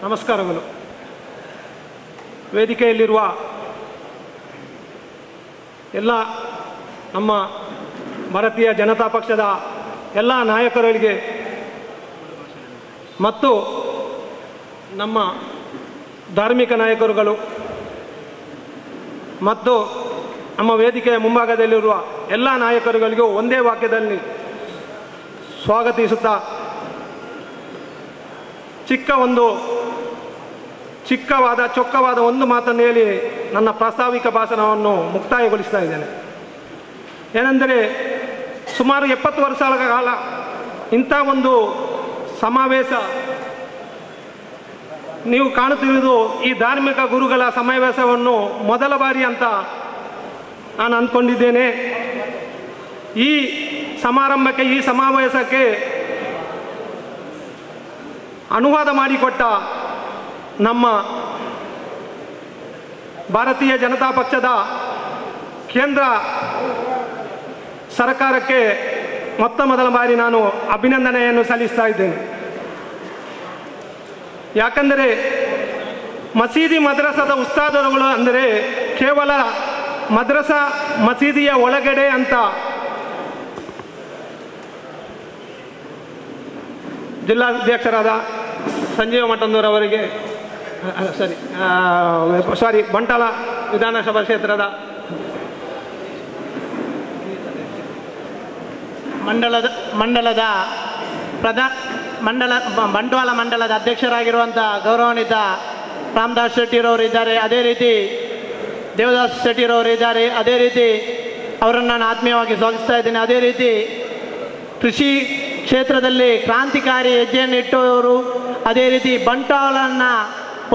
ನಮಸ್ಕಾರಗಳು. ವೇದಿಕೆಯಲ್ಲಿರುವ ಎಲ್ಲ ನಮ್ಮ ಭಾರತೀಯ ಜನತಾ ಪಕ್ಷದ ಎಲ್ಲ ನಾಯಕರಿಗೆ ಮತ್ತು ನಮ್ಮ ಧಾರ್ಮಿಕ ನಾಯಕರುಗಳು ಮತ್ತು ನಮ್ಮ ವೇದಿಕೆಯ ಮುಂಭಾಗದಲ್ಲಿರುವ ಎಲ್ಲ ನಾಯಕರುಗಳಿಗೂ ಒಂದೇ ವಾಕ್ಯದಲ್ಲಿ ಸ್ವಾಗತಿಸುತ್ತಾ ಚೊಕ್ಕವಾದ ಒಂದು ಮಾತನ್ನು ಹೇಳಿ ನನ್ನ ಪ್ರಾಸ್ತಾವಿಕ ಭಾಷಣವನ್ನು ಮುಕ್ತಾಯಗೊಳಿಸ್ತಾ ಇದ್ದೇನೆ. ಏನೆಂದರೆ ಸುಮಾರು 70 ವರ್ಷಗಳ ಕಾಲ ಇಂಥ ಒಂದು ಸಮಾವೇಶ ನೀವು ಕಾಣುತ್ತಿರುವುದು ಈ ಧಾರ್ಮಿಕ ಗುರುಗಳ ಸಮಾವೇಶವನ್ನು ಮೊದಲ ಬಾರಿ ಅಂತ ನಾನು ಅಂದ್ಕೊಂಡಿದ್ದೇನೆ. ಈ ಸಮಾರಂಭಕ್ಕೆ ಈ ಸಮಾವೇಶಕ್ಕೆ ಅನುವಾದ ಮಾಡಿಕೊಟ್ಟ ನಮ್ಮ ಭಾರತೀಯ ಜನತಾ ಪಕ್ಷದ ಕೇಂದ್ರ ಸರ್ಕಾರಕ್ಕೆ ಮೊದಲ ಬಾರಿ ನಾನು ಅಭಿನಂದನೆಯನ್ನು ಸಲ್ಲಿಸ್ತಾ ಇದ್ದೇನೆ. ಯಾಕಂದರೆ ಮಸೀದಿ ಮದ್ರಸಾದ ಉಸ್ತಾದರುಗಳು ಅಂದರೆ ಕೇವಲ ಮಸೀದಿಯ ಒಳಗಡೆ ಅಂತ ಜಿಲ್ಲಾಧ್ಯಕ್ಷರಾದ ಸಂಜೀವ ಮಠಂದೂರವರಿಗೆ ಬಂಟಾಲ ವಿಧಾನಸಭಾ ಕ್ಷೇತ್ರದ ಬಂಟ್ವಾಳ ಮಂಡಲದ ಅಧ್ಯಕ್ಷರಾಗಿರುವಂಥ ಗೌರವಾನ್ವಿತ ರಾಮದಾಸ್ ಶೆಟ್ಟಿರವರು ಇದ್ದಾರೆ. ಅದೇ ರೀತಿ ದೇವದಾಸ್ ಶೆಟ್ಟಿರವರು ಇದ್ದಾರೆ. ಅದೇ ರೀತಿ ಅವರನ್ನು ನಾನು ಆತ್ಮೀಯವಾಗಿ ಸ್ವಾಗತಿಸ್ತಾ ಇದ್ದೇನೆ. ಅದೇ ರೀತಿ ಕೃಷಿ ಕ್ಷೇತ್ರದಲ್ಲಿ ಕ್ರಾಂತಿಕಾರಿ ಹೆಜ್ಜೆಯನ್ನು ಇಟ್ಟವರು, ಅದೇ ರೀತಿ ಬಂಟ್ವಾಳನ್ನು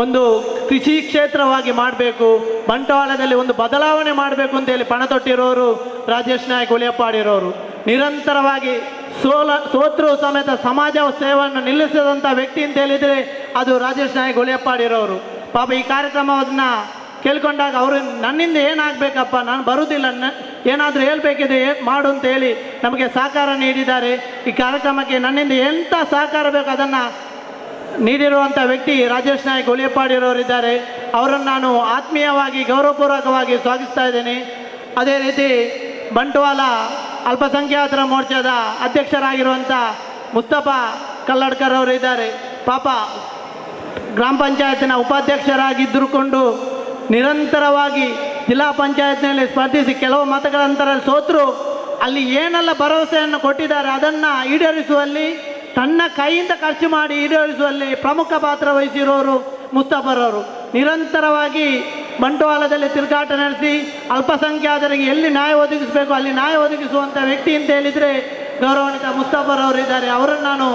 ಒಂದು ಕೃಷಿ ಕ್ಷೇತ್ರವಾಗಿ ಮಾಡಬೇಕು, ಬಂಟ್ವಾಳದಲ್ಲಿ ಒಂದು ಬದಲಾವಣೆ ಮಾಡಬೇಕು ಅಂತೇಳಿ ಪಣ ತೊಟ್ಟಿರೋರು ರಾಜೇಶ್ ನಾಯಕ್ ಹುಲಿಯಪ್ಪಾಡಿರೋರು. ನಿರಂತರವಾಗಿ ಸೋತೃ ಸಮೇತ ಸಮಾಜ ಸೇವೆಯನ್ನು ನಿಲ್ಲಿಸಿದಂಥ ವ್ಯಕ್ತಿ ಅಂತ ಹೇಳಿದರೆ ಅದು ರಾಜೇಶ್ ನಾಯಕ್ ಹುಲಿಯಪ್ಪಾಡಿರೋರು. ಪಾಪ ಈ ಕಾರ್ಯಕ್ರಮವನ್ನು ಕೇಳ್ಕೊಂಡಾಗ ಅವರು ನನ್ನಿಂದ ಏನಾಗಬೇಕಪ್ಪ, ನಾನು ಬರುವುದಿಲ್ಲ, ಏನಾದರೂ ಹೇಳಬೇಕಿದೆ ಮಾಡು ಅಂತೇಳಿ ನಮಗೆ ಸಹಕಾರ ನೀಡಿದ್ದಾರೆ. ಈ ಕಾರ್ಯಕ್ರಮಕ್ಕೆ ನನ್ನಿಂದ ಎಂಥ ಸಹಕಾರ ಬೇಕು ಅದನ್ನು ನೀಡಿರುವಂಥ ವ್ಯಕ್ತಿ ರಾಜೇಶ್ ನಾಯಕ್ ಹುಲಿಯಪ್ಪಾಡಿರೋರಿದ್ದಾರೆ. ಅವರನ್ನು ನಾನು ಆತ್ಮೀಯವಾಗಿ ಗೌರವಪೂರ್ವಕವಾಗಿ ಸ್ವಾಗತಿಸ್ತಾ ಇದ್ದೇನೆ. ಅದೇ ರೀತಿ ಬಂಟ್ವಾಳ ಅಲ್ಪಸಂಖ್ಯಾತರ ಮೋರ್ಚಾದ ಅಧ್ಯಕ್ಷರಾಗಿರುವಂಥ ಮುಸ್ತಫಾ ಕಲ್ಲಡ್ಕರ್ ಅವರು ಇದ್ದಾರೆ. ಪಾಪ ಗ್ರಾಮ ಪಂಚಾಯತಿನ ಉಪಾಧ್ಯಕ್ಷರಾಗಿದ್ದುಕೊಂಡು ನಿರಂತರವಾಗಿ ಜಿಲ್ಲಾ ಪಂಚಾಯತ್ನಲ್ಲಿ ಸ್ಪರ್ಧಿಸಿ ಕೆಲವು ಮತಗಳಂತರ ಸೋತರು. ಅಲ್ಲಿ ಏನೆಲ್ಲ ಭರವಸೆಯನ್ನು ಕೊಟ್ಟಿದ್ದಾರೆ ಅದನ್ನು ಈಡೇರಿಸುವಲ್ಲಿ, ತನ್ನ ಕೈಯಿಂದ ಖರ್ಚು ಮಾಡಿ ಈಡೇರಿಸುವಲ್ಲಿ ಪ್ರಮುಖ ಪಾತ್ರ ವಹಿಸಿರೋರು ಮುಸ್ತಫರವರು. ನಿರಂತರವಾಗಿ ಬಂಟ್ವಾಳದಲ್ಲಿ ತಿರುಗಾಟ ನಡೆಸಿ ಅಲ್ಪಸಂಖ್ಯಾತರಿಗೆ ಎಲ್ಲಿ ನ್ಯಾಯ ಒದಗಿಸಬೇಕು ಅಲ್ಲಿ ನ್ಯಾಯ ಒದಗಿಸುವಂಥ ವ್ಯಕ್ತಿ ಅಂತ ಹೇಳಿದರೆ ಗೌರವಾನ್ವಿತ ಮುಸ್ತಫರವರು ಇದ್ದಾರೆ. ಅವರನ್ನು ನಾನು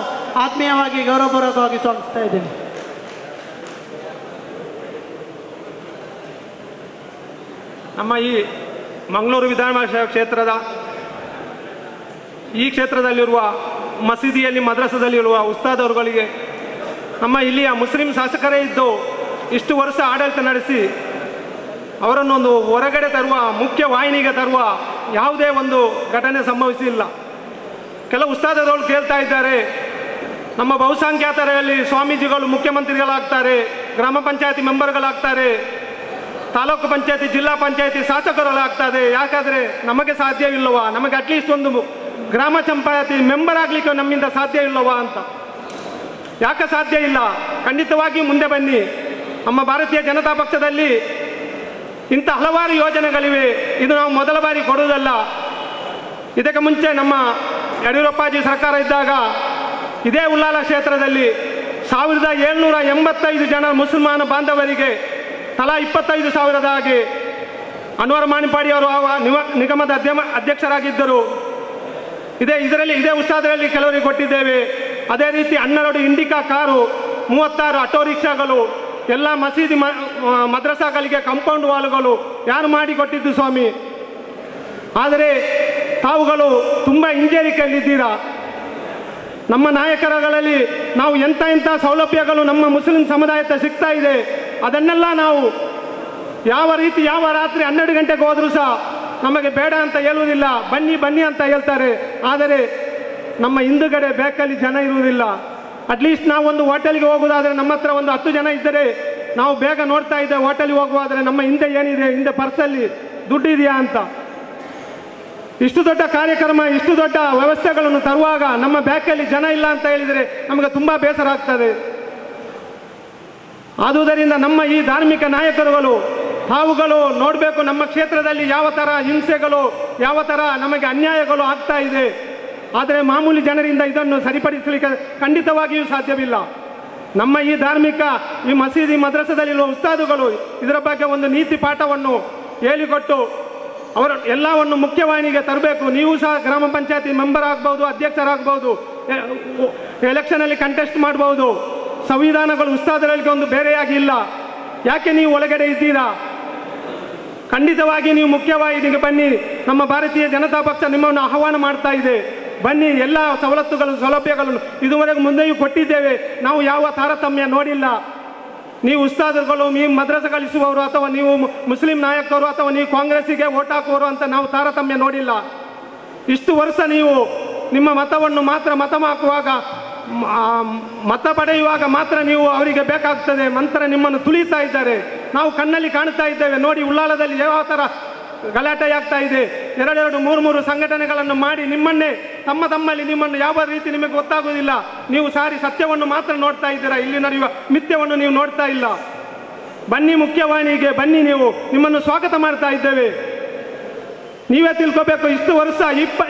ಆತ್ಮೀಯವಾಗಿ ಗೌರವಪೂರ್ವಕವಾಗಿ ಸ್ವಾಗತಿಸ್ತಾ ಇದ್ದೇನೆ. ನಮ್ಮ ಈ ಮಂಗಳೂರು ವಿಧಾನಸಭಾ ಕ್ಷೇತ್ರದಲ್ಲಿರುವ ಮಸೀದಿಯಲ್ಲಿ ಮದ್ರಸಾದಲ್ಲಿರುವ ಉಸ್ತಾದವರುಗಳಿಗೆ, ನಮ್ಮ ಇಲ್ಲಿಯ ಮುಸ್ಲಿಂ ಶಾಸಕರೇ ಇದ್ದು ಇಷ್ಟು ವರ್ಷ ಆಡಳಿತ ನಡೆಸಿ ಅವರನ್ನೊಂದು ಹೊರಗಡೆ ತರುವ, ಮುಖ್ಯ ವಾಹಿನಿಗೆ ತರುವ ಯಾವುದೇ ಒಂದು ಘಟನೆ ಸಂಭವಿಸಿಲ್ಲ. ಕೆಲವು ಉಸ್ತಾದರುಗಳು ಕೇಳ್ತಾ ಇದ್ದಾರೆ, ನಮ್ಮ ಬಹುಸಂಖ್ಯಾತರಲ್ಲಿ ಸ್ವಾಮೀಜಿಗಳು ಮುಖ್ಯಮಂತ್ರಿಗಳಾಗ್ತಾರೆ, ಗ್ರಾಮ ಪಂಚಾಯತಿ ಮೆಂಬರ್ಗಳಾಗ್ತಾರೆ, ತಾಲೂಕು ಪಂಚಾಯತಿ ಜಿಲ್ಲಾ ಪಂಚಾಯತಿ ಶಾಸಕರುಗಳಾಗ್ತದೆ, ಯಾಕಾದರೆ ನಮಗೆ ಸಾಧ್ಯವಿಲ್ಲವಾ, ನಮಗೆ ಅಟ್ಲೀಸ್ಟ್ ಒಂದು ಗ್ರಾಮ ಪಂಚಾಯತಿ ಮೆಂಬರ್ ಆಗಲಿಕ್ಕೆ ನಮ್ಮಿಂದ ಸಾಧ್ಯ ಇಲ್ಲವಾ ಅಂತ. ಯಾಕೆ ಸಾಧ್ಯ ಇಲ್ಲ? ಖಂಡಿತವಾಗಿ ಮುಂದೆ ಬನ್ನಿ. ನಮ್ಮ ಭಾರತೀಯ ಜನತಾ ಪಕ್ಷದಲ್ಲಿ ಇಂಥ ಹಲವಾರು ಯೋಜನೆಗಳಿವೆ. ಇದು ನಾವು ಮೊದಲ ಬಾರಿ ಕೊಡುವುದಲ್ಲ. ಇದಕ್ಕೆ ಮುಂಚೆ ನಮ್ಮ ಯಡಿಯೂರಪ್ಪಾಜಿ ಸರ್ಕಾರ ಇದ್ದಾಗ ಇದೇ ಉಳ್ಳಾಲ ಕ್ಷೇತ್ರದಲ್ಲಿ 1785 ಜನ ಮುಸಲ್ಮಾನ ಬಾಂಧವರಿಗೆ ತಲಾ 25,000 ಅನ್ವರ್ ಮಾಣಿಪಾಡಿ ಅವರು ನಿಗಮದ ಅಧ್ಯಕ್ಷರಾಗಿದ್ದರು. ಇದೇ ಉತ್ಸಾಹದಲ್ಲಿ ಕೆಲವರಿಗೆ ಕೊಟ್ಟಿದ್ದೇವೆ. ಅದೇ ರೀತಿ 12 ಇಂಡಿಕಾ ಕಾರು, 36 ಆಟೋ ರಿಕ್ಷಾಗಳು, ಎಲ್ಲ ಮಸೀದಿ ಮದ್ರಸಾಗಳಿಗೆ ಕಾಂಪೌಂಡ್ ವಾಲ್ಗಳು ಯಾರು ಮಾಡಿಕೊಟ್ಟಿದ್ದು ಸ್ವಾಮಿ? ಆದರೆ ತಾವುಗಳು ತುಂಬ ಹಿಂಜರಿಕೆಯಲ್ಲಿದ್ದೀರಾ. ನಮ್ಮ ನಾಯಕರುಗಳಲ್ಲಿ ನಾವು ಎಂಥ ಸೌಲಭ್ಯಗಳು ನಮ್ಮ ಮುಸ್ಲಿಂ ಸಮುದಾಯಕ್ಕೆ ಸಿಗ್ತಾ ಇದೆ ಅದನ್ನೆಲ್ಲ ನಾವು ಯಾವ ರಾತ್ರಿ 12 ಗಂಟೆಗೆ ಹೋದರೂ ಸಹ ನಮಗೆ ಬೇಡ ಅಂತ ಹೇಳುವುದಿಲ್ಲ, ಬನ್ನಿ ಅಂತ ಹೇಳ್ತಾರೆ. ಆದರೆ ನಮ್ಮ ಹಿಂದುಗಡೆ ಬೇಕಲ್ಲಿ ಜನ ಇರುವುದಿಲ್ಲ. ಅಟ್ಲೀಸ್ಟ್ ನಾವು ಒಂದು ಹೋಟೆಲ್ಗೆ ಹೋಗೋದಾದರೆ ನಮ್ಮ ಹತ್ರ ಒಂದು 10 ಜನ ಇದ್ದರೆ ನಾವು ಬೇಗ ನೋಡ್ತಾ ಇದ್ದೇವೆ ಹೋಟೆಲ್ಗೆ ಹೋಗುವಾದರೆ ನಮ್ಮ ಹಿಂದೆ ಏನಿದೆ, ಹಿಂದೆ ಪರ್ಸಲ್ಲಿ ದುಡ್ಡಿದೆಯಾ ಅಂತ. ಇಷ್ಟು ದೊಡ್ಡ ಕಾರ್ಯಕ್ರಮ, ಇಷ್ಟು ದೊಡ್ಡ ವ್ಯವಸ್ಥೆಗಳನ್ನು ತರುವಾಗ ನಮ್ಮ ಬ್ಯಾಕಲ್ಲಿ ಜನ ಇಲ್ಲ ಅಂತ ಹೇಳಿದರೆ ನಮಗೆ ತುಂಬ ಬೇಸರ ಆಗ್ತದೆ. ಆದುದರಿಂದ ನಮ್ಮ ಈ ಧಾರ್ಮಿಕ ನಾಯಕರುಗಳು ತಾವುಗಳು ನೋಡಬೇಕು, ನಮ್ಮ ಕ್ಷೇತ್ರದಲ್ಲಿ ಯಾವ ಥರ ಹಿಂಸೆಗಳು, ಯಾವ ಥರ ನಮಗೆ ಅನ್ಯಾಯಗಳು ಆಗ್ತಾ ಇದೆ. ಆದರೆ ಮಾಮೂಲಿ ಜನರಿಂದ ಇದನ್ನು ಸರಿಪಡಿಸಲಿಕ್ಕೆ ಖಂಡಿತವಾಗಿಯೂ ಸಾಧ್ಯವಿಲ್ಲ. ನಮ್ಮ ಈ ಧಾರ್ಮಿಕ ಈ ಮಸೀದಿ ಮದ್ರಸದಲ್ಲಿರುವ ಉಸ್ತಾದುಗಳು ಇದರ ಬಗ್ಗೆ ಒಂದು ನೀತಿ ಪಾಠವನ್ನು ಹೇಳಿಕೊಟ್ಟು ಅವರು ಎಲ್ಲವನ್ನು ಮುಖ್ಯವಾಹಿನಿಗೆ ತರಬೇಕು. ನೀವು ಸಹ ಗ್ರಾಮ ಪಂಚಾಯತಿ ಮೆಂಬರ್ ಆಗ್ಬೋದು, ಅಧ್ಯಕ್ಷರಾಗ್ಬೋದು, ಎಲೆಕ್ಷನಲ್ಲಿ ಕಂಟೆಸ್ಟ್ ಮಾಡ್ಬೋದು. ಸಂವಿಧಾನಗಳು ಉಸ್ತಾದರಿಗೆ ಒಂದು ಬೇರೆಯಾಗಿ ಇಲ್ಲ. ಯಾಕೆ ನೀವು ಒಳಗಡೆ ಇದ್ದೀರಾ? ಖಂಡಿತವಾಗಿ ನೀವು ಮುಖ್ಯವಾಹಿನಿಗೆ ಬನ್ನಿ. ನಮ್ಮ ಭಾರತೀಯ ಜನತಾ ಪಕ್ಷ ನಿಮ್ಮನ್ನು ಆಹ್ವಾನ ಮಾಡ್ತಾ ಇದೆ. ಬನ್ನಿ, ಎಲ್ಲ ಸವಲತ್ತುಗಳು ಸೌಲಭ್ಯಗಳನ್ನು ಇದುವರೆಗೂ ಮುಂದೆಯೂ ಕೊಟ್ಟಿದ್ದೇವೆ. ನಾವು ಯಾವ ತಾರತಮ್ಯ ನೋಡಿಲ್ಲ. ನೀವು ಉಸ್ತಾದರುಗಳು, ನೀವು ಮದ್ರಸೆ ಕಲಿಸುವವರು, ಅಥವಾ ನೀವು ಮುಸ್ಲಿಂ ನಾಯಕರು, ಅಥವಾ ನೀವು ಕಾಂಗ್ರೆಸ್ಸಿಗೆ ವೋಟ್ ಹಾಕುವವರು ಅಂತ ನಾವು ತಾರತಮ್ಯ ನೋಡಿಲ್ಲ. ಇಷ್ಟು ವರ್ಷ ನೀವು ನಿಮ್ಮ ಮತವನ್ನು ಮಾತ್ರ ಮತ ಪಡೆಯುವಾಗ ಮಾತ್ರ ನೀವು ಅವರಿಗೆ ಬೇಕಾಗ್ತದೆ, ನಂತರ ನಿಮ್ಮನ್ನು ತುಳಿತಾ ಇದ್ದಾರೆ. ನಾವು ಕಣ್ಣಲ್ಲಿ ಕಾಣ್ತಾ ಇದ್ದೇವೆ. ನೋಡಿ, ಉಳ್ಳಾಲದಲ್ಲಿ ಯಾವ ಥರ ಗಲಾಟೆ ಆಗ್ತಾ ಇದೆ. 2-3 ಸಂಘಟನೆಗಳನ್ನು ಮಾಡಿ ನಿಮ್ಮನ್ನೇ ತಮ್ಮಲ್ಲಿ ನಿಮ್ಮನ್ನು ಯಾವ ರೀತಿ ನಿಮಗೆ ಗೊತ್ತಾಗುವುದಿಲ್ಲ. ನೀವು ಸಾರಿ ಸತ್ಯವನ್ನು ಮಾತ್ರ ನೋಡ್ತಾ ಇದ್ದೀರಾ, ಇಲ್ಲಿ ನಡೆಯುವ ಮಿಥ್ಯವನ್ನು ನೀವು ನೋಡ್ತಾ ಇಲ್ಲ. ಬನ್ನಿ ಮುಖ್ಯವಾಹಿನಿಗೆ ಬನ್ನಿ, ನೀವು ನಿಮ್ಮನ್ನು ಸ್ವಾಗತ ಮಾಡ್ತಾ ಇದ್ದೇವೆ. ನೀವೇ ತಿಳ್ಕೋಬೇಕು, ಇಷ್ಟು ವರ್ಷ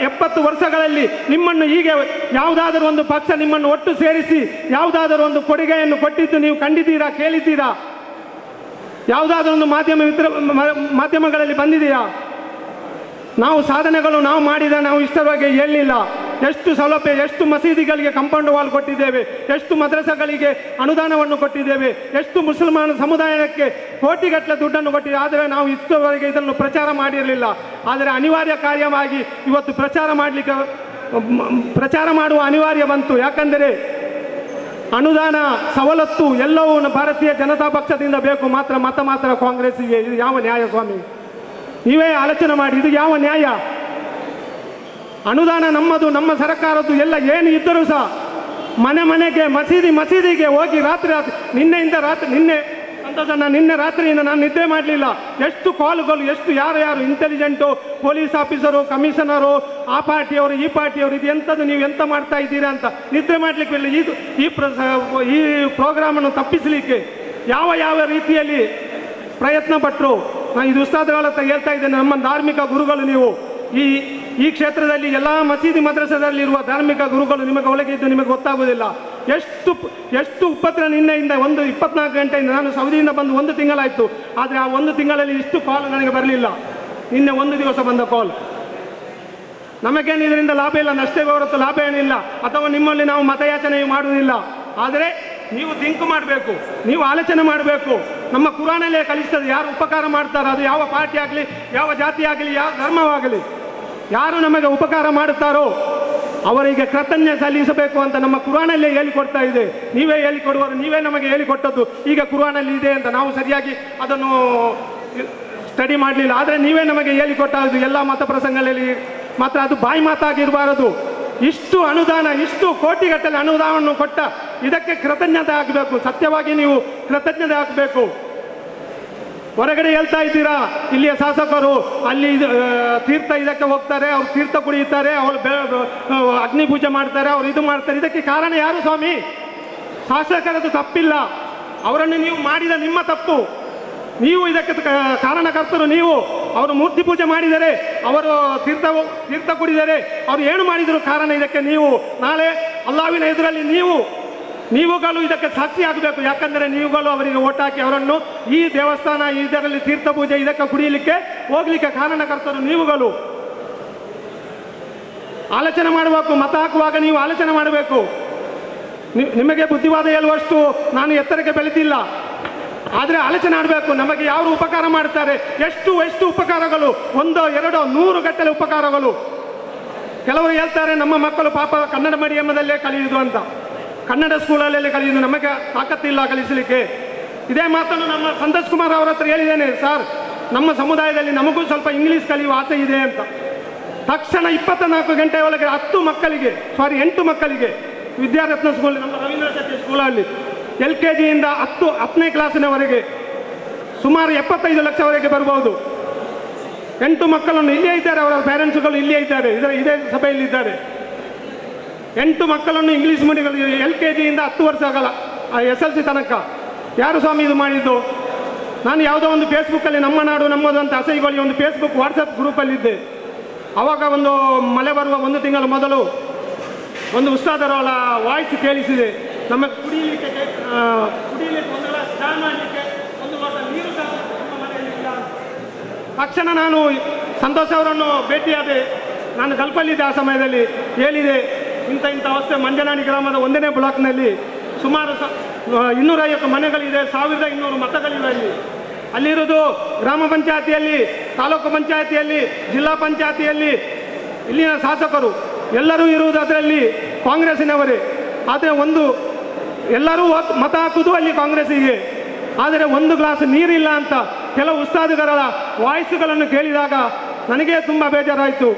70 ವರ್ಷಗಳಲ್ಲಿ ನಿಮ್ಮನ್ನು ಹೀಗೆ ಯಾವುದಾದರೂ ಒಂದು ಪಕ್ಷ ನಿಮ್ಮನ್ನು ಒಟ್ಟು ಸೇರಿಸಿ ಯಾವುದಾದರೂ ಒಂದು ಕೊಡುಗೆಯನ್ನು ಕೊಟ್ಟಿದ್ದು ನೀವು ಕಂಡಿದ್ದೀರಾ, ಕೇಳಿದ್ದೀರಾ? ಯಾವುದಾದ್ರೂ ಒಂದು ಮಾಧ್ಯಮಗಳಲ್ಲಿ ಬಂದಿದೆಯಾ? ನಾವು ಸಾಧನೆಗಳು ನಾವು ಮಾಡಿದ ನಾವು ಇಷ್ಟರ ಬಗ್ಗೆ ಹೇಳಲಿಲ್ಲ. ಎಷ್ಟು ಸೌಲಭ್ಯ, ಎಷ್ಟು ಮಸೀದಿಗಳಿಗೆ ಕಾಂಪೌಂಡ್ ವಾಲ್ ಕೊಟ್ಟಿದ್ದೇವೆ, ಎಷ್ಟು ಮದ್ರಸಗಳಿಗೆ ಅನುದಾನವನ್ನು ಕೊಟ್ಟಿದ್ದೇವೆ, ಎಷ್ಟು ಮುಸಲ್ಮಾನ ಸಮುದಾಯಕ್ಕೆ ಕೋಟಿಗಟ್ಟಲೆ ದುಡ್ಡನ್ನು ಕೊಟ್ಟಿದ್ದೇವೆ. ಆದರೆ ನಾವು ಇಷ್ಟರವರೆಗೆ ಇದನ್ನು ಪ್ರಚಾರ ಮಾಡಿರಲಿಲ್ಲ. ಆದರೆ ಅನಿವಾರ್ಯ ಕಾರ್ಯವಾಗಿ ಇವತ್ತು ಪ್ರಚಾರ ಮಾಡುವ ಅನಿವಾರ್ಯ ಬಂತು. ಯಾಕಂದರೆ ಅನುದಾನ ಸವಲತ್ತು ಎಲ್ಲವೂ ಭಾರತೀಯ ಜನತಾ ಪಕ್ಷದಿಂದ ಬೇಕು, ಮತ ಮಾತ್ರ ಕಾಂಗ್ರೆಸ್ಸಿಗೆ. ಇದು ಯಾವ ನ್ಯಾಯ ಸ್ವಾಮಿ? ನೀವೇ ಆಲೋಚನೆ ಮಾಡಿ, ಇದು ಯಾವ ನ್ಯಾಯ? ಅನುದಾನ ನಮ್ಮದು, ನಮ್ಮ ಸರ್ಕಾರದ್ದು ಎಲ್ಲ ಏನು ಇದ್ದರೂ ಸಹ ಮನೆಗೆ ಮಸೀದಿಗೆ ಹೋಗಿ ನಿನ್ನೆ ರಾತ್ರಿಯಿಂದ ನಾನು ನಿದ್ದೆ ಮಾಡಲಿಲ್ಲ. ಎಷ್ಟು ಕಾಲುಗಳು, ಎಷ್ಟು ಯಾರು ಇಂಟೆಲಿಜೆಂಟು, ಪೊಲೀಸ್ ಆಫೀಸರು, ಕಮಿಷನರು, ಆ ಪಾರ್ಟಿಯವರು ಈ ಪಾರ್ಟಿಯವರು, ಇದು ಎಂಥದ್ದು, ನೀವು ಎಂತ ಮಾಡ್ತಾ ಇದ್ದೀರಾ ಅಂತ ನಿದ್ರೆ ಮಾಡಲಿಕ್ಕೆ ಇಲ್ಲ. ಈ ಪ್ರೋಗ್ರಾಮನ್ನು ತಪ್ಪಿಸಲಿಕ್ಕೆ ಯಾವ ರೀತಿಯಲ್ಲಿ ಪ್ರಯತ್ನ ಪಟ್ಟರು. ನಾನು ಇದು ಉಸ್ತಾದಗಳ ಹತ್ರ ಹೇಳ್ತಾ ಇದ್ದೇನೆ, ನಮ್ಮ ಧಾರ್ಮಿಕ ಗುರುಗಳು ನೀವು ಈ ಕ್ಷೇತ್ರದಲ್ಲಿ ಎಲ್ಲ ಮಸೀದಿ ಮದ್ರಸದಲ್ಲಿರುವ ಧಾರ್ಮಿಕ ಗುರುಗಳು ನಿಮಗೆ ಒಳಗೆ ಇದ್ದು ನಿಮಗೆ ಗೊತ್ತಾಗುವುದಿಲ್ಲ. ಎಷ್ಟು ಉಪದ್ರ ನಿನ್ನೆಯಿಂದ 24 ಗಂಟೆಯಿಂದ ನಾನು ಸೌದಿಯಿಂದ ಬಂದು 1 ತಿಂಗಳಾಯಿತು. ಆದರೆ ಆ 1 ತಿಂಗಳಲ್ಲಿ ಇಷ್ಟು ಕಾಲ್ ನನಗೆ ಬರಲಿಲ್ಲ. ನಿನ್ನೆ 1 ದಿವಸ ಬಂದ ಕಾಲ್. ನಮಗೇನು ಇದರಿಂದ ಲಾಭ ಇಲ್ಲ, ನಷ್ಟವೇ ಹೊರತು ಲಾಭ ಏನಿಲ್ಲ. ಅಥವಾ ನಿಮ್ಮಲ್ಲಿ ನಾವು ಮತಯಾಚನೆ ಮಾಡುವುದಿಲ್ಲ. ಆದರೆ ನೀವು ಥಿಂಕ್ ಮಾಡಬೇಕು, ನೀವು ಆಲೋಚನೆ ಮಾಡಬೇಕು. ನಮ್ಮ ಕುರಾನಲ್ಲೇ ಕಲಿಸ್ತದೆ, ಯಾರು ಉಪಕಾರ ಮಾಡ್ತಾರೋ, ಅದು ಯಾವ ಪಾರ್ಟಿ ಆಗಲಿ, ಯಾವ ಜಾತಿ ಆಗಲಿ, ಯಾವ ಧರ್ಮವಾಗಲಿ, ಯಾರು ನಮಗೆ ಉಪಕಾರ ಮಾಡುತ್ತಾರೋ ಅವರಿಗೆ ಕೃತಜ್ಞ ಸಲ್ಲಿಸಬೇಕು ಅಂತ ನಮ್ಮ ಕುರಾನಲ್ಲೇ ಹೇಳಿಕೊಡ್ತಾ ಇದೆ. ನೀವೇ ಹೇಳಿಕೊಡುವರು, ನೀವೇ ನಮಗೆ ಹೇಳಿಕೊಟ್ಟದ್ದು ಈಗ ಕುರಾನಲ್ಲಿ ಇದೆ ಅಂತ. ನಾವು ಸರಿಯಾಗಿ ಅದನ್ನು ಸ್ಟಡಿ ಮಾಡಲಿಲ್ಲ. ಆದರೆ ನೀವೇ ನಮಗೆ ಹೇಳಿಕೊಟ್ಟದ್ದು ಎಲ್ಲ ಮತ ಪ್ರಸಂಗಗಳಲ್ಲಿ ಮಾತ್ರ. ಅದು ಬಾಯಿ ಮಾತಾಗಿರಬಾರದು. ಇಷ್ಟು ಅನುದಾನ, ಇಷ್ಟು ಕೋಟಿಗಟ್ಟಲೆ ಅನುದಾನವನ್ನು ಕೊಟ್ಟ ಇದಕ್ಕೆ ಕೃತಜ್ಞತೆ ಆಗಬೇಕು. ಸತ್ಯವಾಗಿ ನೀವು ಕೃತಜ್ಞತೆ ಆಗಬೇಕು. ಹೊರಗಡೆ ಹೇಳ್ತಾ ಇದ್ದೀರಾ, ಇಲ್ಲಿಯ ಶಾಸಕರು ಅಲ್ಲಿ ತೀರ್ಥ ಇದಕ್ಕೆ ಹೋಗ್ತಾರೆ, ಅವ್ರು ತೀರ್ಥ ಕುಡಿಯುತ್ತಾರೆ, ಅವರು ಅಗ್ನಿ ಪೂಜೆ ಮಾಡ್ತಾರೆ, ಅವ್ರು ಇದು ಮಾಡ್ತಾರೆ. ಇದಕ್ಕೆ ಕಾರಣ ಯಾರು ಸ್ವಾಮಿ? ಶಾಸಕರದ್ದು ತಪ್ಪಿಲ್ಲ, ಅವರನ್ನು ನೀವು ಮಾಡಿದ ನಿಮ್ಮ ತಪ್ಪು. ನೀವು ಇದಕ್ಕೆ ಕಾರಣಕರ್ತರು. ನೀವು ಅವರು ಮೂರ್ತಿ ಪೂಜೆ ಮಾಡಿದರೆ, ಅವರು ತೀರ್ಥ ಕುಡಿದರೆ, ಅವರು ಏನು ಮಾಡಿದರು ಕಾರಣ ಇದಕ್ಕೆ? ನೀವು ನಾಳೆ ಅಲ್ಲಾವಿನ ಎದುರಲ್ಲಿ ನೀವುಗಳು ಇದಕ್ಕೆ ಸಾಕ್ಷಿ ಆಗಬೇಕು. ಯಾಕಂದರೆ ನೀವುಗಳು ಅವರಿಗೆ ಓಟ್ ಹಾಕಿ ಅವರನ್ನು ಈ ದೇವಸ್ಥಾನ ಇದರಲ್ಲಿ ತೀರ್ಥ ಪೂಜೆ ಇದಕ್ಕೆ ಕುಡಿಯಲಿಕ್ಕೆ ಹೋಗ್ಲಿಕ್ಕೆ ಕಾರಣಕರ್ತರು ನೀವುಗಳು. ಆಲೋಚನೆ ಮಾಡಬೇಕು. ಮತ ಹಾಕುವಾಗ ನೀವು ಆಲೋಚನೆ ಮಾಡಬೇಕು. ನಿಮಗೆ ಬುದ್ಧಿವಾದ ಹೇಳುವಷ್ಟು ನಾನು ಎತ್ತರಕ್ಕೆ ಬೆಳೆದಿಲ್ಲ. ಆದರೆ ಆಲೋಚನೆ ಮಾಡಬೇಕು. ನಮಗೆ ಯಾರು ಉಪಕಾರ ಮಾಡ್ತಾರೆ, ಎಷ್ಟು ಉಪಕಾರಗಳು, 1, 2, 100 ಗಟ್ಟಲೆ ಉಪಕಾರಗಳು. ಕೆಲವರು ಹೇಳ್ತಾರೆ ನಮ್ಮ ಮಕ್ಕಳು ಪಾಪ ಕನ್ನಡ ಮೀಡಿಯಂನಲ್ಲೇ ಕಲಿಯುವುದು ಅಂತ, ಕನ್ನಡ ಸ್ಕೂಲಲ್ಲೇ ಕಲಿಯುವುದು, ನಮಗೆ ತಾಕತ್ತಿಲ್ಲ ಕಲಿಸಲಿಕ್ಕೆ. ಇದೇ ಮಾತನ್ನು ನಮ್ಮ ಸಂತೋಷ್ ಕುಮಾರ್ ಅವರ ಹತ್ರ ಹೇಳಿದ್ದೇನೆ. ಸರ್, ನಮ್ಮ ಸಮುದಾಯದಲ್ಲಿ ನಮಗೂ ಸ್ವಲ್ಪ ಇಂಗ್ಲೀಷ್ ಕಲಿಯುವ ಆಸೆ ಇದೆ ಅಂತ. ತಕ್ಷಣ 24 ಗಂಟೆ ಒಳಗೆ 8 ಮಕ್ಕಳಿಗೆ ವಿದ್ಯಾರತ್ನ ಸ್ಕೂಲ್, ನಮ್ಮ ರವೀಂದ್ರ ಶೆಟ್ಟಿ ಸ್ಕೂಲಲ್ಲಿ LKG ಇಂದ 10ನೇ ಕ್ಲಾಸಿನವರೆಗೆ ಸುಮಾರು 75 ಲಕ್ಷವರೆಗೆ ಬರ್ಬೋದು. 8 ಮಕ್ಕಳನ್ನು ಇಲ್ಲೇ ಇದ್ದಾರೆ, ಅವರ ಪೇರೆಂಟ್ಸ್ಗಳು ಇಲ್ಲೇ ಇದ್ದಾರೆ, ಇದೇ ಸಭೆಯಲ್ಲಿದ್ದಾರೆ. 8 ಮಕ್ಕಳನ್ನು ಇಂಗ್ಲೀಷ್ ಮೀಡಿಯಂ LKG ಇಂದ 10 ವರ್ಷ ಆಗಲ್ಲ SLC ತನಕ. ಯಾರು ಸ್ವಾಮಿ ಇದು ಮಾಡಿದ್ದು? ನಾನು ಯಾವುದೋ ಒಂದು ಫೇಸ್ಬುಕ್ಕಲ್ಲಿ ನಮ್ಮ ನಾಡು ನಮ್ಮದು ಅಂತ ಅಸೈಗೊಳ್ಳಿ ಒಂದು ಫೇಸ್ಬುಕ್ ವಾಟ್ಸಪ್ ಗ್ರೂಪಲ್ಲಿದ್ದೆ. ಆವಾಗ ಒಂದು ಮಳೆ ಬರುವ 1 ತಿಂಗಳ ಮೊದಲು ಒಂದು ಉಸ್ತಾದರವಳ ವಾಯ್ಸ್ ಕೇಳಿಸಿದೆ. ನಮಗೆ ಕುಡಿಯಲಿಕ್ಕೆ ಒಂದು ಗ್ಲಾಸ್ ಚಹಾ ಮಾಡಲಿಕ್ಕೆ ಒಂದು ಲೋಟ ನೀರು ಸಹ ನಮ್ಮ ಮನೆಯಲ್ಲಿ ಇಲ್ಲ. ತಕ್ಷಣ ನಾನು ಸಂತೋಷ್ ಅವರನ್ನು ಭೇಟಿಯಾದೆ. ನಾನು ಗಲ್ಪಲ್ಲಿದ್ದೆ ಆ ಸಮಯದಲ್ಲಿ. ಹೇಳಿದೆ, ಇಂಥ ಅವಸ್ಥೆ ಮಂಜನಾಣಿ ಗ್ರಾಮದ 1ನೇ ಬ್ಲಾಕ್ನಲ್ಲಿ ಸುಮಾರು 250 ಮನೆಗಳಿದೆ, 1200 ಮತಗಳಿವೆ. ಅಲ್ಲಿರೋದು ಗ್ರಾಮ ಪಂಚಾಯತಿಯಲ್ಲಿ, ತಾಲೂಕು ಪಂಚಾಯತಿಯಲ್ಲಿ, ಜಿಲ್ಲಾ ಪಂಚಾಯತಿಯಲ್ಲಿ ಇಲ್ಲಿನ ಶಾಸಕರು ಎಲ್ಲರೂ ಇರುವುದು ಅದರಲ್ಲಿ ಕಾಂಗ್ರೆಸ್ಸಿನವರೇ. ಆದರೆ ಎಲ್ಲರೂ ಮತ ಹಾಕುವುದು ಅಲ್ಲಿ ಕಾಂಗ್ರೆಸ್ಸಿಗೆ. ಆದರೆ 1 ಗ್ಲಾಸ್ ನೀರಿಲ್ಲ ಅಂತ ಕೆಲವು ಉಸ್ತಾದಿಗಳ ವಾಯ್ಸ್ಗಳನ್ನು ಕೇಳಿದಾಗ ನನಗೆ ತುಂಬ ಬೇಜಾರಾಯಿತು.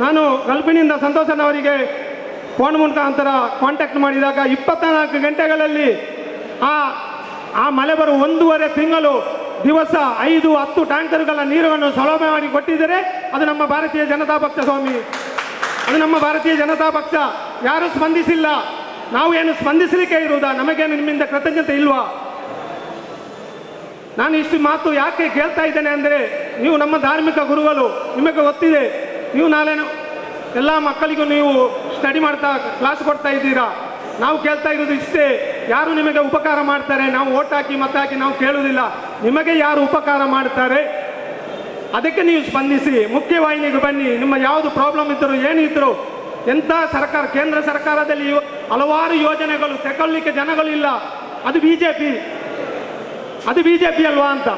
ನಾನು ಗಲ್ಪಿನಿಂದ ಸಂತೋಷನವರಿಗೆ ಫೋನ್ ಮುಖಾಂತರ ಕಾಂಟ್ಯಾಕ್ಟ್ ಮಾಡಿದಾಗ 24 ಗಂಟೆಗಳಲ್ಲಿ ಆ ಮಳೆ ಬರುವ 1.5 ತಿಂಗಳು ದಿವಸ 5-10 ಟ್ಯಾಂಕರ್ಗಳ ನೀರನ್ನು ಸೌಲಭ್ಯ ಮಾಡಿ ಕೊಟ್ಟಿದ್ದರೆ ಅದು ನಮ್ಮ ಭಾರತೀಯ ಜನತಾ ಪಕ್ಷ ಸ್ವಾಮಿ, ಅದು ನಮ್ಮ ಭಾರತೀಯ ಜನತಾ ಪಕ್ಷ. ಯಾರೂ ಸ್ಪಂದಿಸಿಲ್ಲ. ನಾವು ಏನು ಸ್ಪಂದಿಸಲಿಕ್ಕೆ ಇರುವುದಾ? ನಮಗೇನು ನಿಮ್ಮಿಂದ ಕೃತಜ್ಞತೆ ಇಲ್ವಾ? ನಾನು ಇಷ್ಟು ಮಾತು ಯಾಕೆ ಕೇಳ್ತಾ ಇದ್ದೇನೆ ಅಂದರೆ, ನೀವು ನಮ್ಮ ಧಾರ್ಮಿಕ ಗುರುಗಳು, ನಿಮಗೆ ಗೊತ್ತಿದೆ. ನೀವು ನಾಳೆ ಎಲ್ಲ ಮಕ್ಕಳಿಗೂ ನೀವು ಸ್ಟಡಿ ಮಾಡ್ತಾ ಕ್ಲಾಸ್ ಕೊಡ್ತಾ ಇದ್ದೀರಾ. ನಾವು ಕೇಳ್ತಾ ಇರೋದು ಇಷ್ಟೇ, ಯಾರು ನಿಮಗೆ ಉಪಕಾರ ಮಾಡ್ತಾರೆ? ನಾವು ಓಟ್ ಹಾಕಿ ಮತ ಹಾಕಿ ನಾವು ಕೇಳುವುದಿಲ್ಲ. ನಿಮಗೆ ಯಾರು ಉಪಕಾರ ಮಾಡ್ತಾರೆ ಅದಕ್ಕೆ ನೀವು ಸ್ಪಂದಿಸಿ, ಮುಖ್ಯವಾಹಿನಿಗೆ ಬನ್ನಿ. ನಿಮ್ಮ ಯಾವುದು ಪ್ರಾಬ್ಲಮ್ ಇದ್ದರೂ ಏನಿದ್ದರೂ, ಎಂಥ ಸರ್ಕಾರ, ಕೇಂದ್ರ ಸರ್ಕಾರದಲ್ಲಿ ಹಲವಾರು ಯೋಜನೆಗಳು ತಗೊಳ್ಳಿಕ್ಕೆ ಜನಗಳಿಲ್ಲ. ಅದು ಬಿಜೆಪಿ ಅಲ್ವಾ ಅಂತ.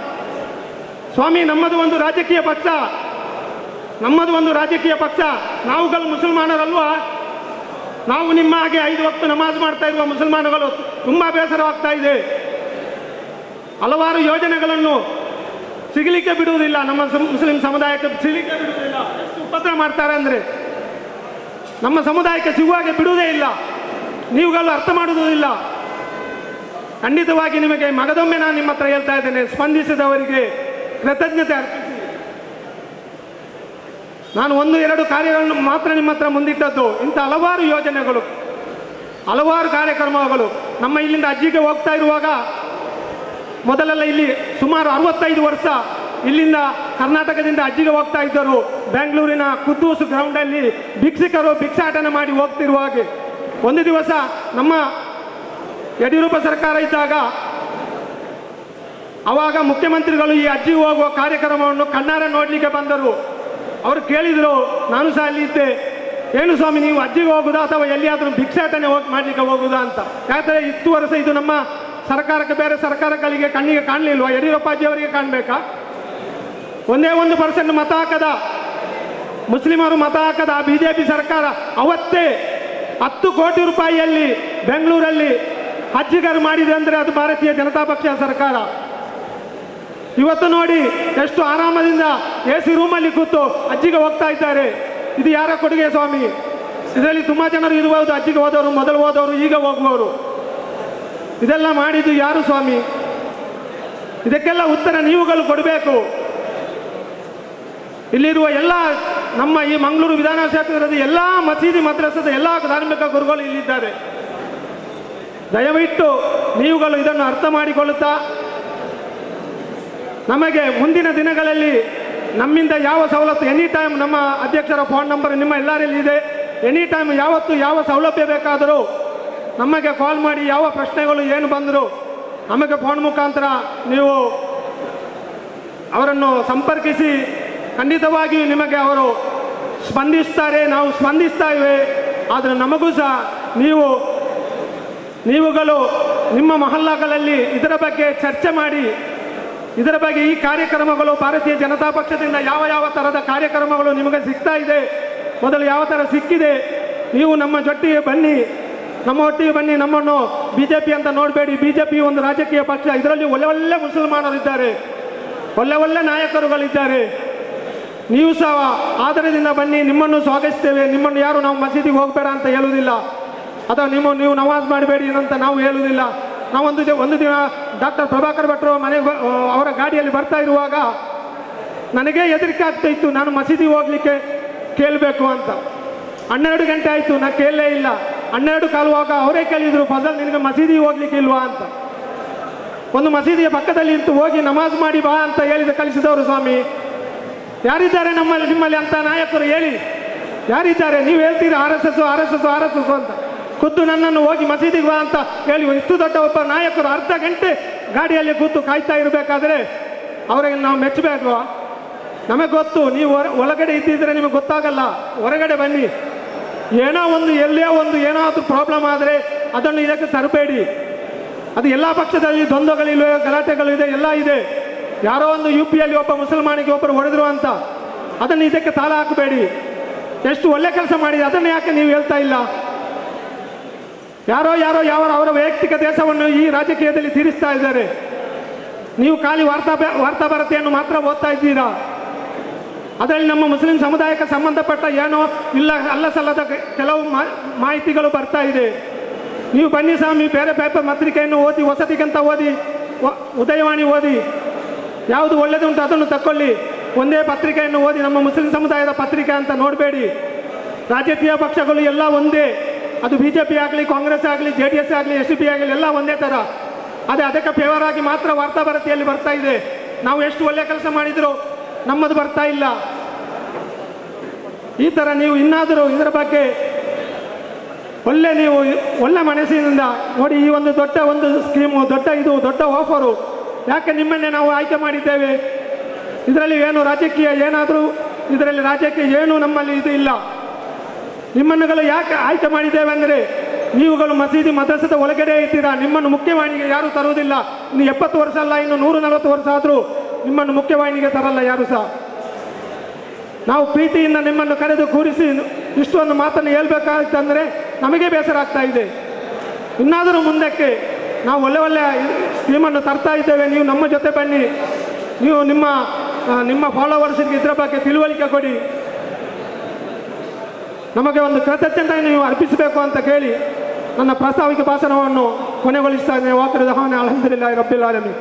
ಸ್ವಾಮಿ, ನಮ್ಮದು ಒಂದು ರಾಜಕೀಯ ಪಕ್ಷ, ನಾವುಗಳು ಮುಸಲ್ಮಾನರಲ್ವಾ? ನಾವು ನಿಮ್ಮ ಹಾಗೆ 5 ಹೊತ್ತು ನಮಾಜ್ ಮಾಡ್ತಾ ಇರುವ ಮುಸಲ್ಮಾನಗಳು ತುಂಬ ಬೇಸರವಾಗ್ತಾ ಇದೆ. ಹಲವಾರು ಯೋಜನೆಗಳನ್ನು ಸಿಗಲಿಕ್ಕೆ ಬಿಡುವುದಿಲ್ಲ, ನಮ್ಮ ಮುಸ್ಲಿಂ ಸಮುದಾಯಕ್ಕೆ ಸಿಗಲಿಕ್ಕೆ ಬಿಡುವುದಿಲ್ಲ. ಎಷ್ಟು ಉಪದ್ರ ಮಾಡ್ತಾರೆ ಅಂದರೆ ನಮ್ಮ ಸಮುದಾಯಕ್ಕೆ ಸಿಗುವಾಗೆ ಬಿಡುವುದೇ ಇಲ್ಲ. ನೀವುಗಳು ಅರ್ಥ ಮಾಡುವುದಿಲ್ಲ. ಖಂಡಿತವಾಗಿ ನಿಮಗೆ ಮಗದೊಮ್ಮೆ ನಾನು ನಿಮ್ಮ ಹತ್ರ ಹೇಳ್ತಾ ಇದ್ದೇನೆ, ಸ್ಪಂದಿಸಿದವರಿಗೆ ಕೃತಜ್ಞತೆ ಅರ್ಪಿಸಿ. ನಾನು 1-2 ಕಾರ್ಯಗಳನ್ನು ಮಾತ್ರ ನಿಮ್ಮ ಹತ್ರ ಮುಂದಿಟ್ಟದ್ದು. ಇಂಥ ಹಲವಾರು ಯೋಜನೆಗಳು, ಹಲವಾರು ಕಾರ್ಯಕ್ರಮಗಳು. ನಮ್ಮ ಇಲ್ಲಿಂದ ಅಜ್ಜಿಗೆ ಹೋಗ್ತಾ ಇರುವಾಗ ಮೊದಲೆಲ್ಲ ಇಲ್ಲಿ ಸುಮಾರು 65 ವರ್ಷ ಇಲ್ಲಿಂದ ಕರ್ನಾಟಕದಿಂದ ಅಜ್ಜಿಗೆ ಹೋಗ್ತಾ ಇದ್ದರು. ಬೆಂಗಳೂರಿನ ಕುದ್ದೂಸ್ ಗ್ರೌಂಡಲ್ಲಿ ಭಿಕ್ಷುಕರು ಭಿಕ್ಷಾಟನೆ ಮಾಡಿ ಹೋಗ್ತಿರುವಾಗೆ ಒಂದು ದಿವಸ ನಮ್ಮ ಯಡಿಯೂರಪ್ಪ ಸರ್ಕಾರ ಇದ್ದಾಗ ಆವಾಗ ಮುಖ್ಯಮಂತ್ರಿಗಳು ಈ ಅಜ್ಜಿಗೆ ಹೋಗುವ ಕಾರ್ಯಕ್ರಮವನ್ನು ಕಣ್ಣಾರೆ ನೋಡಲಿಕ್ಕೆ ಬಂದರು. ಅವರು ಕೇಳಿದರು, ನಾನು ಸಹ ಅಲ್ಲಿ ಇದ್ದೆ, ಏನು ಸ್ವಾಮಿ ನೀವು ಅಜ್ಜಿಗೆ ಹೋಗುದಾ ಅಥವಾ ಎಲ್ಲಿಯಾದರೂ ಭಿಕ್ಷಾಟನೆ ಮಾಡಲಿಕ್ಕೆ ಹೋಗುದಾ ಅಂತ. ಯಾಕಂದರೆ 10 ವರ್ಷ ಇದು ನಮ್ಮ ಸರ್ಕಾರಕ್ಕೆ, ಬೇರೆ ಸರ್ಕಾರಗಳಿಗೆ ಕಣ್ಣಿಗೆ ಕಾಣಲಿಲ್ವಾ? ಯಡಿಯೂರಪ್ಪ ಅಜ್ಜಿಯವರಿಗೆ ಕಾಣಬೇಕಾ? 1% ಮತ ಹಾಕದ ಮುಸ್ಲಿಮರು ಮತ ಹಾಕದ ಬಿಜೆಪಿ ಸರ್ಕಾರ ಅವತ್ತೇ 10 ಕೋಟಿ ರೂಪಾಯಿಯಲ್ಲಿ ಬೆಂಗಳೂರಲ್ಲಿ ಹಜ್ಜಿಗರು ಮಾಡಿದೆ ಅಂದರೆ ಅದು ಭಾರತೀಯ ಜನತಾ ಪಕ್ಷ ಸರ್ಕಾರ. ಇವತ್ತು ನೋಡಿ ಎಷ್ಟು ಆರಾಮದಿಂದ AC ರೂಮಲ್ಲಿ ಕೂತು ಅಜ್ಜಿಗೆ ಹೋಗ್ತಾ ಇದ್ದಾರೆ. ಇದು ಯಾರ ಕೊಡುಗೆ ಸ್ವಾಮಿ? ಇದರಲ್ಲಿ ತುಂಬ ಜನರು ಇರಬಹುದು, ಅಜ್ಜಿಗೆ ಹೋದವರು, ಮೊದಲು ಹೋದವರು, ಈಗ ಹೋಗುವವರು. ಇದೆಲ್ಲ ಮಾಡಿದ್ದು ಯಾರು ಸ್ವಾಮಿ? ಇದಕ್ಕೆಲ್ಲ ಉತ್ತರ ನೀವುಗಳು ಕೊಡಬೇಕು. ಇಲ್ಲಿರುವ ಎಲ್ಲ ನಮ್ಮ ಈ ಮಂಗಳೂರು ವಿಧಾನಸಭಾ ಕ್ಷೇತ್ರದ ಎಲ್ಲ ಮಸೀದಿ ಮದ್ರಸದ ಎಲ್ಲ ಧಾರ್ಮಿಕ ಗುರುಗಳು ಇಲ್ಲಿದ್ದಾರೆ. ದಯವಿಟ್ಟು ನೀವುಗಳು ಇದನ್ನು ಅರ್ಥ ಮಾಡಿಕೊಳ್ಳುತ್ತಾ ನಮಗೆ ಮುಂದಿನ ದಿನಗಳಲ್ಲಿ ನಮ್ಮಿಂದ ಯಾವ ಸವಲತ್ತು, ಎನಿ ಟೈಮ್ ನಮ್ಮ ಅಧ್ಯಕ್ಷರ ಫೋನ್ ನಂಬರ್ ನಿಮ್ಮ ಎಲ್ಲರಲ್ಲಿ ಇದೆ. ಎನಿ ಟೈಮ್ ಯಾವತ್ತು ಯಾವ ಸೌಲಭ್ಯ ಬೇಕಾದರೂ ನಮಗೆ ಕಾಲ್ ಮಾಡಿ, ಯಾವ ಪ್ರಶ್ನೆಗಳು ಏನು ಬಂದರೂ ನಮಗೆ ಫೋನ್ ಮುಖಾಂತರ ನೀವು ಅವರನ್ನು ಸಂಪರ್ಕಿಸಿ. ಖಂಡಿತವಾಗಿಯೂ ನಿಮಗೆ ಅವರು ಸ್ಪಂದಿಸ್ತಾರೆ, ನಾವು ಸ್ಪಂದಿಸ್ತಾ ಇವೆ. ಆದರೆ ನಮಗೂ ಸಹ ನೀವುಗಳು ನಿಮ್ಮ ಮಹಲ್ಲಾಗಳಲ್ಲಿ ಇದರ ಬಗ್ಗೆ ಚರ್ಚೆ ಮಾಡಿ, ಇದರ ಬಗ್ಗೆ ಈ ಕಾರ್ಯಕ್ರಮಗಳು ಭಾರತೀಯ ಜನತಾ ಪಕ್ಷದಿಂದ ಯಾವ ಥರದ ಕಾರ್ಯಕ್ರಮಗಳು ನಿಮಗೆ ಸಿಗ್ತಾ ಇದೆ, ಮೊದಲು ಯಾವ ಥರ ಸಿಕ್ಕಿದೆ, ನೀವು ನಮ್ಮ ಜೊತೆಗೆ ಬನ್ನಿ, ನಮ್ಮ ಒಟ್ಟಿಗೆ ಬನ್ನಿ. ನಮ್ಮನ್ನು ಬಿಜೆಪಿ ಅಂತ ನೋಡಬೇಡಿ. ಬಿಜೆಪಿ ಒಂದು ರಾಜಕೀಯ ಪಕ್ಷ. ಇದರಲ್ಲಿ ಒಳ್ಳೆ ಮುಸಲ್ಮಾನರಿದ್ದಾರೆ, ಒಳ್ಳೆ ನಾಯಕರುಗಳಿದ್ದಾರೆ. ನೀವು ಸಹ ಆಧಾರದಿಂದ ಬನ್ನಿ, ನಿಮ್ಮನ್ನು ಸ್ವಾಗತಿಸ್ತೇವೆ. ನಿಮ್ಮನ್ನು ಯಾರು ನಾವು ಮಸೀದಿಗೆ ಹೋಗಬೇಡ ಅಂತ ಹೇಳುವುದಿಲ್ಲ. ಅಥವಾ ನೀವು ನಮಾಜ್ ಮಾಡಬೇಡಿ ಅಂತ ನಾವು ಹೇಳುವುದಿಲ್ಲ. ನಾವು ಒಂದು ದಿನ ಡಾಕ್ಟರ್ ಪ್ರಭಾಕರ್ ಭಟ್ರು ಮನೆಗೆ ಅವರ ಗಾಡಿಯಲ್ಲಿ ಬರ್ತಾ ಇರುವಾಗ ನನಗೇ ಹೆದರಿಕೆ ಆಗ್ತಾ ಇತ್ತು, ನಾನು ಮಸೀದಿ ಹೋಗ್ಲಿಕ್ಕೆ ಕೇಳಬೇಕು ಅಂತ. 12 ಗಂಟೆ ಆಯಿತು, ನಾನು ಕೇಳಲೇ ಇಲ್ಲ. 12 ಕಾಲುವಾಗ ಅವರೇ ಕೇಳಿದರು, ಫಜಲ್ ನಿನಗೆ ಮಸೀದಿ ಹೋಗ್ಲಿಕ್ಕೆ ಇಲ್ವಾ ಅಂತ. ಒಂದು ಮಸೀದಿಯ ಪಕ್ಕದಲ್ಲಿ ನಿಂತು ಹೋಗಿ ನಮಾಜ್ ಮಾಡಿ ಬಾ ಅಂತ ಕಳಿಸಿದವರು ಸ್ವಾಮಿ. ಯಾರಿದ್ದಾರೆ ನಿಮ್ಮಲ್ಲಿ ಅಂತ ನಾಯಕರು ಹೇಳಿ, ಯಾರಿದ್ದಾರೆ? ನೀವು ಹೇಳ್ತೀರಿ RSS ಅಂತ. ಖುದ್ದು ನನ್ನನ್ನು ಹೋಗಿ ಮಸೀದಿಗೆ ಬಾ ಅಂತ ಹೇಳಿ ಇಷ್ಟು ದೊಡ್ಡ ಒಬ್ಬ ನಾಯಕರು ಅರ್ಧ ಗಂಟೆ ಗಾಡಿಯಲ್ಲಿ ಕೂತು ಕಾಯ್ತಾ ಇರಬೇಕಾದ್ರೆ ಅವರಿಗೆ ನಾವು ಮೆಚ್ಚಬೇಕವಾ? ನಮಗೆ ಗೊತ್ತು, ನೀವು ಒಳಗಡೆ ಇದ್ದಿದ್ರೆ ನಿಮಗೆ ಗೊತ್ತಾಗಲ್ಲ. ಹೊರಗಡೆ ಬನ್ನಿ. ಏನಾದರೂ ಪ್ರಾಬ್ಲಮ್ ಆದರೆ ಅದನ್ನು ಇದಕ್ಕೆ ತರಬೇಡಿ. ಅದು ಎಲ್ಲ ಪಕ್ಷದಲ್ಲಿ ದ್ವಂದ್ವಗಳಿವೆ, ಗಲಾಟೆಗಳಿದೆ, ಎಲ್ಲ ಇದೆ. ಯಾರೋ ಒಂದು UP ಯಲ್ಲಿ ಒಬ್ಬ ಮುಸಲ್ಮಾನಿಗೆ ಒಬ್ಬರು ಹೊಡೆದ್ರು ಅಂತ ಅದನ್ನು ಇದಕ್ಕೆ ತಾಳ ಹಾಕಬೇಡಿ. ಎಷ್ಟು ಒಳ್ಳೆ ಕೆಲಸ ಮಾಡಿದೆ, ಅದನ್ನು ಯಾಕೆ ನೀವು ಹೇಳ್ತಾ ಇಲ್ಲ? ಯಾರೋ ಅವರ ವೈಯಕ್ತಿಕ ದೇಶವನ್ನು ಈ ರಾಜಕೀಯದಲ್ಲಿ ತೀರಿಸ್ತಾ ಇದ್ದಾರೆ. ನೀವು ಖಾಲಿ ವಾರ್ತಾಭಾರತಿಯನ್ನು ಮಾತ್ರ ಓದ್ತಾ ಇದ್ದೀರಾ. ಅದರಲ್ಲಿ ನಮ್ಮ ಮುಸ್ಲಿಂ ಸಮುದಾಯಕ್ಕೆ ಸಂಬಂಧಪಟ್ಟ ಏನೋ ಅಲ್ಲ ಸಲ್ಲದ ಕೆಲವು ಮಾಹಿತಿಗಳು ಬರ್ತಾ ಇದೆ. ನೀವು ಬನ್ನಿ ಸ್ವಾಮಿ, ಬೇರೆ ಪೇಪರ್ ಪತ್ರಿಕೆಯನ್ನು ಓದಿ, ಹೊಸದಿಗಂತ ಓದಿ, ಉದಯವಾಣಿ ಓದಿ, ಯಾವುದು ಒಳ್ಳೆದುಂಟು ಅದನ್ನು ತಕ್ಕೊಳ್ಳಿ. ಒಂದೇ ಪತ್ರಿಕೆಯನ್ನು ಓದಿ ನಮ್ಮ ಮುಸ್ಲಿಂ ಸಮುದಾಯದ ಪತ್ರಿಕೆ ಅಂತ ನೋಡಬೇಡಿ. ರಾಜಕೀಯ ಪಕ್ಷಗಳು ಎಲ್ಲ ಒಂದೇ. ಅದು BJP ಆಗಲಿ, ಕಾಂಗ್ರೆಸ್ ಆಗಲಿ, JDS ಆಗಲಿ, SDP ಆಗಲಿ, ಎಲ್ಲ ಒಂದೇ ಥರ. ಅದಕ್ಕೆ ಫೇವರ್ ಆಗಿ ಮಾತ್ರ ವಾರ್ತಾಭಾರತಿಯಲ್ಲಿ ಬರ್ತಾ ಇದೆ. ನಾವು ಎಷ್ಟು ಒಳ್ಳೆ ಕೆಲಸ ಮಾಡಿದರೂ ನಮ್ಮದು ಬರ್ತಾ ಇಲ್ಲ. ಈ ಥರ ನೀವು ಇನ್ನಾದರೂ ಇದರ ಬಗ್ಗೆ ನೀವು ಒಳ್ಳೆ ಮನಸ್ಸಿನಿಂದ ನೋಡಿ. ಈ ಒಂದು ದೊಡ್ಡ ಸ್ಕೀಮು, ದೊಡ್ಡ ಆಫರು. ಯಾಕೆ ನಿಮ್ಮನ್ನೇ ನಾವು ಆಯ್ಕೆ ಮಾಡಿದ್ದೇವೆ? ಇದರಲ್ಲಿ ಏನು ರಾಜಕೀಯ ಇದರಲ್ಲಿ ರಾಜ್ಯಕ್ಕೆ ಏನು ನಮ್ಮಲ್ಲಿ ಇದು ಇಲ್ಲ. ನಿಮ್ಮನ್ನುಗಳು ಯಾಕೆ ಆಯ್ಕೆ ಮಾಡಿದ್ದೇವೆ ಅಂದರೆ ನೀವುಗಳು ಮಸೀದಿ ಮದ್ರಸದ ಒಳಗಡೆ ಇದ್ದೀರಾ. ನಿಮ್ಮನ್ನು ಮುಖ್ಯವಾಹಿನಿಗೆ ಯಾರೂ ತರುವುದಿಲ್ಲ. ಇನ್ನು 70 ವರ್ಷ ಅಲ್ಲ, ಇನ್ನು 140 ವರ್ಷ ಆದರೂ ನಿಮ್ಮನ್ನು ಮುಖ್ಯವಾಹಿನಿಗೆ ತರಲ್ಲ ಯಾರು ಸಹ. ನಾವು ಪ್ರೀತಿಯಿಂದ ನಿಮ್ಮನ್ನು ಕರೆದು ಕೂರಿಸಿ ಇಷ್ಟೊಂದು ಮಾತನ್ನು ಹೇಳ್ಬೇಕಾಗ್ತಂದರೆ ನಮಗೆ ಬೇಸರ ಆಗ್ತಾ ಇದೆ. ಇನ್ನಾದರೂ ಮುಂದಕ್ಕೆ ನಾವು ಒಳ್ಳೆ ಸ್ಕೀಮನ್ನು ತರ್ತಾ ಇದ್ದೇವೆ. ನೀವು ನಮ್ಮ ಜೊತೆ ಬನ್ನಿ. ನೀವು ನಿಮ್ಮ ಫಾಲೋವರ್ಸ್ಗೆ ಇದರ ಬಗ್ಗೆ ತಿಳುವಳಿಕೆ ಕೊಡಿ. ನಮಗೆ ಒಂದು ಕೃತಜ್ಞತೆ ನೀವು ಅರ್ಪಿಸಬೇಕು ಅಂತ ಕೇಳಿ ನನ್ನ ಪ್ರಾಸ್ತಾವಿಕ ಭಾಷಣವನ್ನು ಕೊನೆಗೊಳಿಸ್ತಾ ಇದ್ದೇನೆ. ವಾಕಿರ್ ದಹವಾನ ಅಲ್ಹಮ್ದುಲಿಲ್ಲಾಹಿ ರಬ್ಬಿಲ್ ಆಲಮೀನ್.